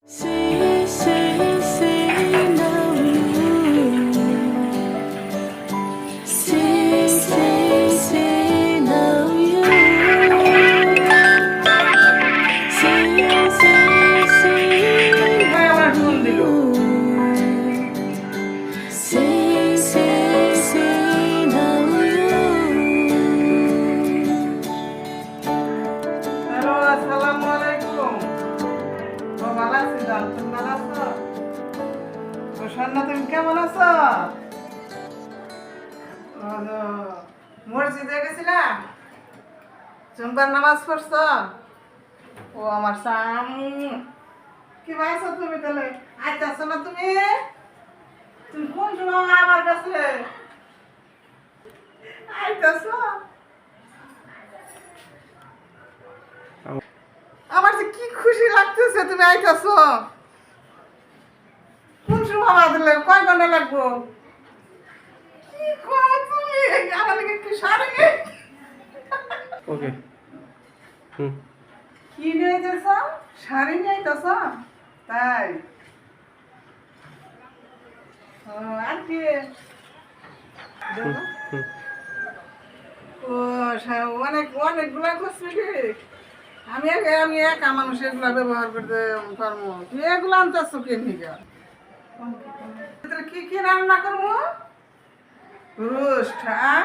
Say, say, say, love you. Say, love you. Say, love you. Say, love you. Hello, আসসালামু আলাইকুম। ও ভালো আছি জান, তুমি ভালো আছো? ও সন্না, তুমি কেমন আছো? ও, মসজিদে গেছিলা? জুম্বার নামাজ পড়ছো? ও আমার সাম, কি ভাইছো তুমি তাহলে? আইতাছো না তুমি? তুমি কোন সময় আমার কাছে আইতাছো? আমার যে কি খুশি লাগতেছে তুমি আইতাছো। কোন সময় বাদলে কয় ঘন্টা লাগবো? কি কও তুমি? আমার লাগে কি সারে ওকে হুম কি নিয়ে যেছ? শাড়ি নিয়ে আইতাছ? তাই? ও, আর কি? হুম দেখো। হুম ও, অনেকগুলা কসমেটিক। আমি একা মানুষ এগুলা ব্যবহার করতে পারবো। তুই এগুলো আনতেছ কে নিকা? কি কি রান্না করবো? রোস্ট, হ্যাঁ?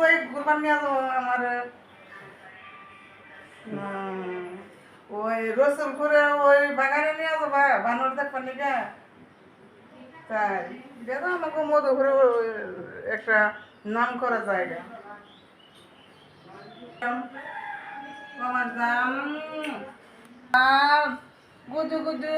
ওই কুরবান নিয়ে যাবো আমার ওই রসুলপুরে ওই বাগানে নিয়ে যাবা বানর দেখবার নিকা। তাই দেখো আমাকে মধুপুরে একটা নাম করা জায়গা। আমার দাম আর গুজু গুজু